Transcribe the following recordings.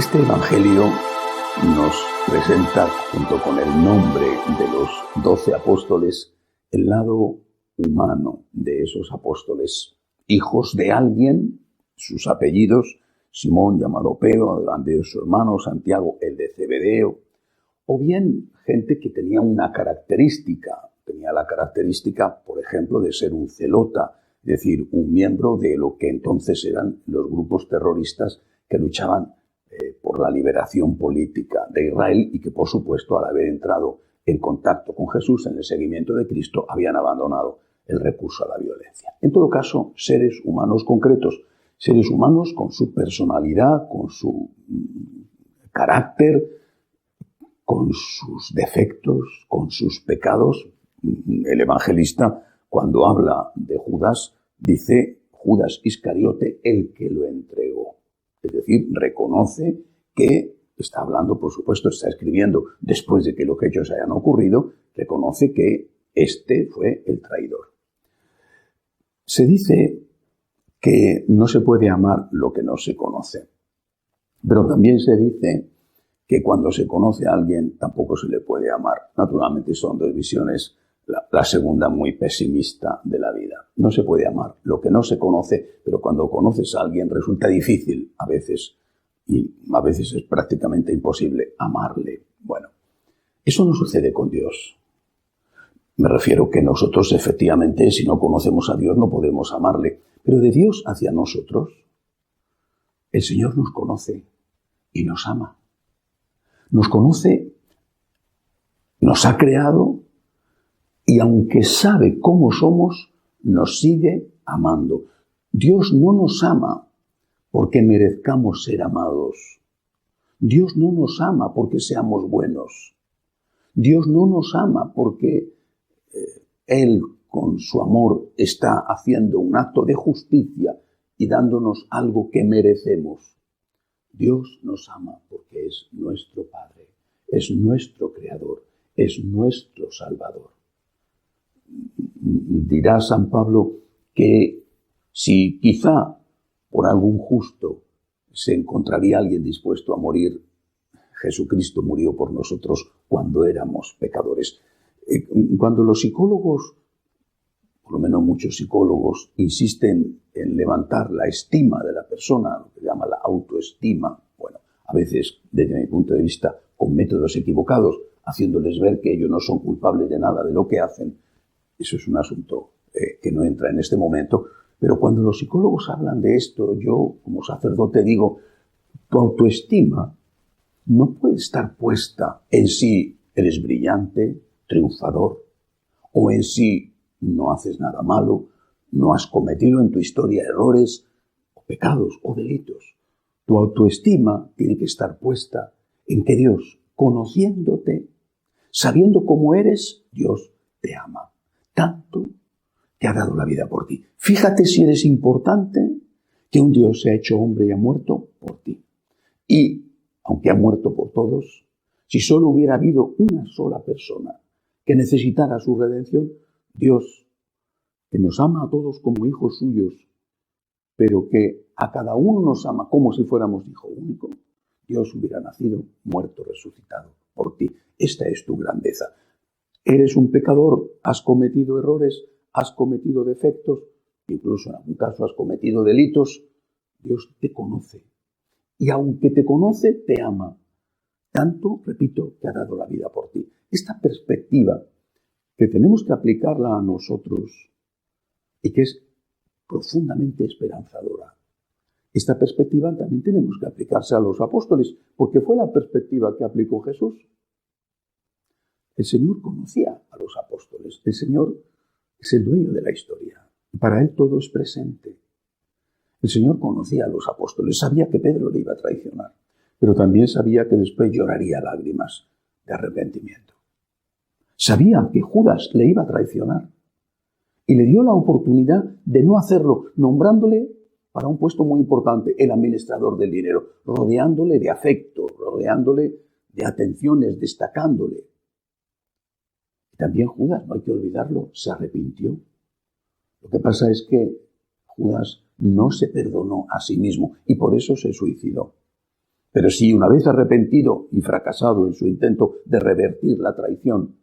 Este Evangelio nos presenta, junto con el nombre de los 12 apóstoles, el lado humano de esos apóstoles, hijos de alguien, sus apellidos: Simón, llamado Pedro, Andrés su hermano, Santiago, el de Zebedeo, o bien gente que tenía una característica, por ejemplo, de ser un zelota, es decir, un miembro de lo que entonces eran los grupos terroristas que luchaban por la liberación política de Israel y que, por supuesto, al haber entrado en contacto con Jesús en el seguimiento de Cristo, habían abandonado el recurso a la violencia. En todo caso, seres humanos concretos, seres humanos con su personalidad, con su carácter, con sus defectos, con sus pecados. El evangelista, cuando habla de Judas, dice Judas Iscariote, el que lo entregó. Es decir, reconoce que está hablando, por supuesto, está escribiendo después de que los hechos hayan ocurrido, reconoce que este fue el traidor. Se dice que no se puede amar lo que no se conoce, pero también se dice que cuando se conoce a alguien tampoco se le puede amar. Naturalmente son dos visiones, la segunda muy pesimista de la vida. No se puede amar lo que no se conoce, pero cuando conoces a alguien resulta difícil a veces, y a veces es prácticamente imposible amarle. Bueno, eso no sucede con Dios. Me refiero que nosotros efectivamente, si no conocemos a Dios, no podemos amarle. Pero de Dios hacia nosotros, el Señor nos conoce y nos ama. Nos conoce, nos ha creado y aunque sabe cómo somos, nos sigue amando. Dios no nos ama porque merezcamos ser amados. Dios no nos ama porque seamos buenos. Dios no nos ama porque Él, con su amor, está haciendo un acto de justicia y dándonos algo que merecemos. Dios nos ama porque es nuestro Padre, es nuestro Creador, es nuestro Salvador. Dirá San Pablo que si quizá por algún justo se encontraría alguien dispuesto a morir, Jesucristo murió por nosotros cuando éramos pecadores. Cuando los psicólogos, por lo menos muchos psicólogos, insisten en levantar la estima de la persona, lo que llama la autoestima, bueno, a veces, desde mi punto de vista, con métodos equivocados, haciéndoles ver que ellos no son culpables de nada de lo que hacen, eso es un asunto que no entra en este momento. Pero cuando los psicólogos hablan de esto, yo como sacerdote digo, tu autoestima no puede estar puesta en si eres brillante, triunfador, o en si no haces nada malo, no has cometido en tu historia errores, o pecados, o delitos. Tu autoestima tiene que estar puesta en que Dios, conociéndote, sabiendo cómo eres, Dios te ama. Tanto que ha dado la vida por ti. Fíjate si eres importante, que un Dios se ha hecho hombre y ha muerto por ti. Y, aunque ha muerto por todos, si solo hubiera habido una sola persona que necesitara su redención, Dios, que nos ama a todos como hijos suyos, pero que a cada uno nos ama como si fuéramos hijo único, Dios hubiera nacido, muerto, resucitado por ti. Esta es tu grandeza. Eres un pecador, has cometido errores, has cometido defectos, incluso en algún caso has cometido delitos. Dios te conoce. Y aunque te conoce, te ama. Tanto, repito, que ha dado la vida por ti. Esta perspectiva que tenemos que aplicarla a nosotros y que es profundamente esperanzadora. Esta perspectiva también tenemos que aplicarse a los apóstoles, porque fue la perspectiva que aplicó Jesús. El Señor conocía a los apóstoles. El Señor es el dueño de la historia. Y para Él todo es presente. El Señor conocía a los apóstoles. Sabía que Pedro le iba a traicionar. Pero también sabía que después lloraría lágrimas de arrepentimiento. Sabía que Judas le iba a traicionar. Y le dio la oportunidad de no hacerlo, nombrándole para un puesto muy importante, el administrador del dinero, rodeándole de afecto, rodeándole de atenciones, destacándole. También Judas, no hay que olvidarlo, se arrepintió. Lo que pasa es que Judas no se perdonó a sí mismo y por eso se suicidó. Pero si una vez arrepentido y fracasado en su intento de revertir la traición,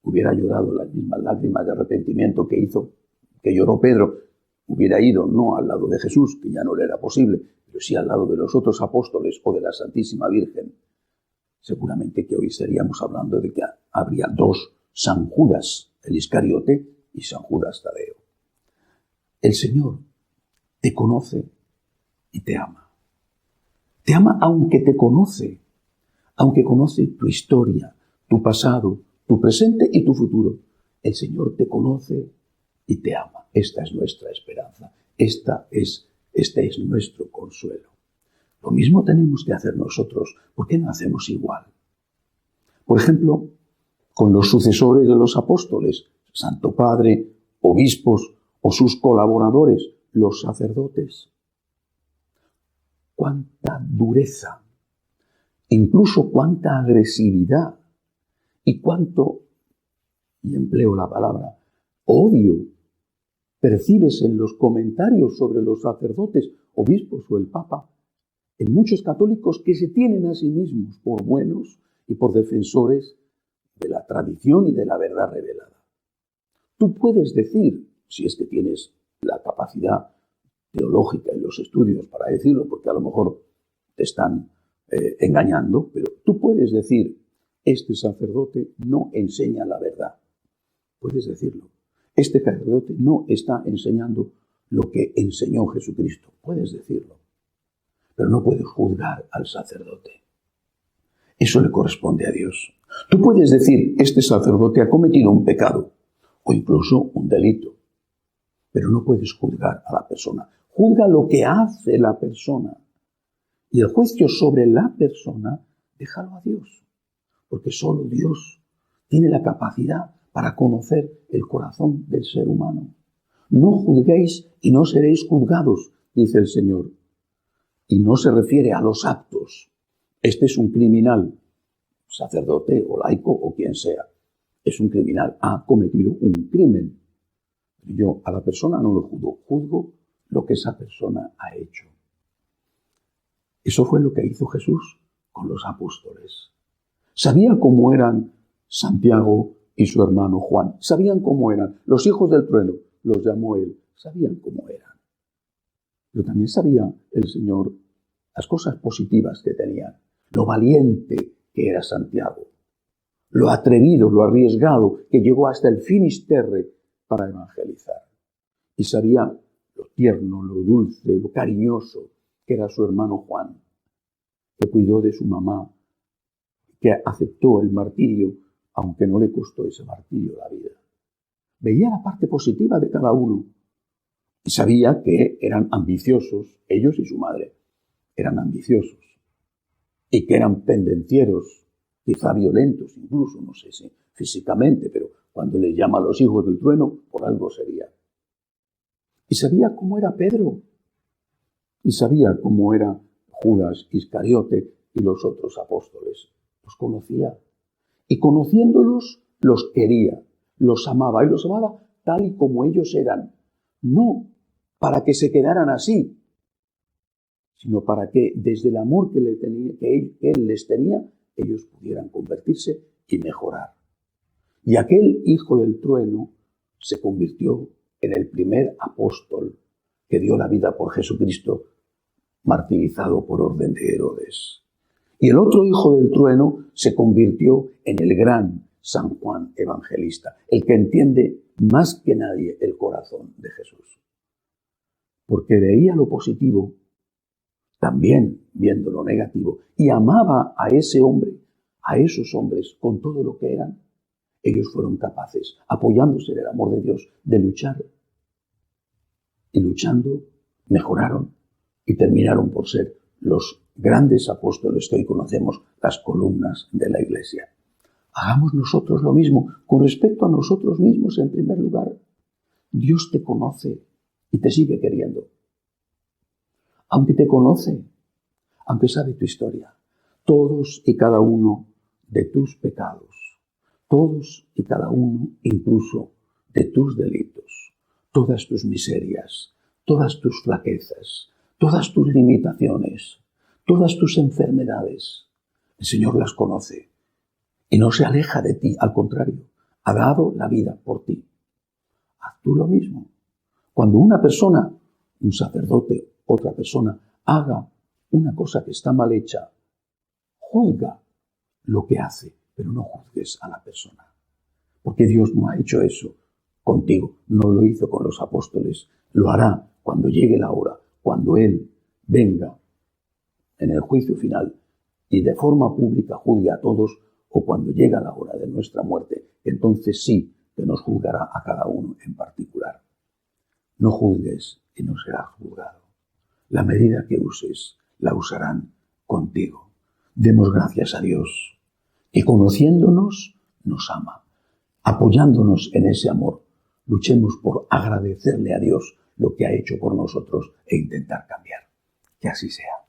hubiera llorado las mismas lágrimas de arrepentimiento que lloró Pedro, hubiera ido no al lado de Jesús, que ya no le era posible, pero sí al lado de los otros apóstoles o de la Santísima Virgen, seguramente que hoy estaríamos hablando de que habría dos San Judas, el Iscariote, y San Judas Tadeo. El Señor te conoce y te ama. Te ama aunque te conoce, aunque conoce tu historia, tu pasado, tu presente y tu futuro. El Señor te conoce y te ama. Esta es nuestra esperanza. Este es nuestro consuelo. Lo mismo tenemos que hacer nosotros. ¿Por qué no hacemos igual? Por ejemplo, con los sucesores de los apóstoles, Santo Padre, obispos o sus colaboradores, los sacerdotes. Cuánta dureza, incluso cuánta agresividad y cuánto, y empleo la palabra, odio percibes en los comentarios sobre los sacerdotes, obispos o el Papa, en muchos católicos que se tienen a sí mismos por buenos y por defensores de la tradición y de la verdad revelada. Tú puedes decir, si es que tienes la capacidad teológica y los estudios para decirlo, porque a lo mejor te están engañando, pero tú puedes decir, este sacerdote no enseña la verdad. Puedes decirlo. Este sacerdote no está enseñando lo que enseñó Jesucristo. Puedes decirlo. Pero no puedes juzgar al sacerdote. Eso le corresponde a Dios. Tú puedes decir, este sacerdote ha cometido un pecado o incluso un delito, pero no puedes juzgar a la persona. Juzga lo que hace la persona. Y el juicio sobre la persona, déjalo a Dios. Porque solo Dios tiene la capacidad para conocer el corazón del ser humano. No juzguéis y no seréis juzgados, dice el Señor. Y no se refiere a los actos. Este es un criminal, sacerdote o laico o quien sea. Es un criminal, ha cometido un crimen. Yo a la persona no lo juzgo, juzgo lo que esa persona ha hecho. Eso fue lo que hizo Jesús con los apóstoles. Sabía cómo eran Santiago y su hermano Juan. Sabían cómo eran. Los hijos del trueno, los llamó él. Sabían cómo eran. Pero también sabía el Señor las cosas positivas que tenían. Lo valiente que era Santiago. Lo atrevido, lo arriesgado, que llegó hasta el Finisterre para evangelizar. Y sabía lo tierno, lo dulce, lo cariñoso que era su hermano Juan, que cuidó de su mamá, que aceptó el martirio, aunque no le costó ese martirio la vida. Veía la parte positiva de cada uno y sabía que eran ambiciosos, ellos y su madre eran ambiciosos, y que eran pendencieros, quizá violentos incluso, no sé si físicamente, pero cuando les llama a los hijos del trueno, por algo sería. Y sabía cómo era Pedro, y sabía cómo era Judas Iscariote y los otros apóstoles. Los conocía. Y conociéndolos, los quería, los amaba. Y los amaba tal y como ellos eran. No para que se quedaran así, sino para que desde el amor que él les tenía, ellos pudieran convertirse y mejorar. Y aquel hijo del trueno se convirtió en el primer apóstol que dio la vida por Jesucristo, martirizado por orden de Herodes. Y el otro hijo del trueno se convirtió en el gran San Juan Evangelista, el que entiende más que nadie el corazón de Jesús. Porque veía lo positivo, también viendo lo negativo, y amaba a ese hombre, a esos hombres, con todo lo que eran. Ellos fueron capaces, apoyándose en el amor de Dios, de luchar. Y luchando, mejoraron y terminaron por ser los grandes apóstoles que hoy conocemos, las columnas de la Iglesia. Hagamos nosotros lo mismo con respecto a nosotros mismos en primer lugar. Dios te conoce y te sigue queriendo. Aunque te conoce, aunque sabe tu historia, todos y cada uno de tus pecados, todos y cada uno incluso de tus delitos, todas tus miserias, todas tus flaquezas, todas tus limitaciones, Todas tus enfermedades, el Señor las conoce y no se aleja de ti, al contrario, ha dado la vida por ti. Haz tú lo mismo. Cuando una persona, un sacerdote, otra persona, haga una cosa que está mal hecha, juzga lo que hace, pero no juzgues a la persona. Porque Dios no ha hecho eso contigo, no lo hizo con los apóstoles, lo hará cuando llegue la hora, cuando Él venga en el juicio final y de forma pública juzgue a todos, o cuando llega la hora de nuestra muerte, entonces sí que nos juzgará a cada uno en particular. No juzgues y no serás juzgado. La medida que uses, la usarán contigo. Demos gracias a Dios, que conociéndonos nos ama. Apoyándonos en ese amor, luchemos por agradecerle a Dios lo que ha hecho por nosotros e intentar cambiar. Que así sea.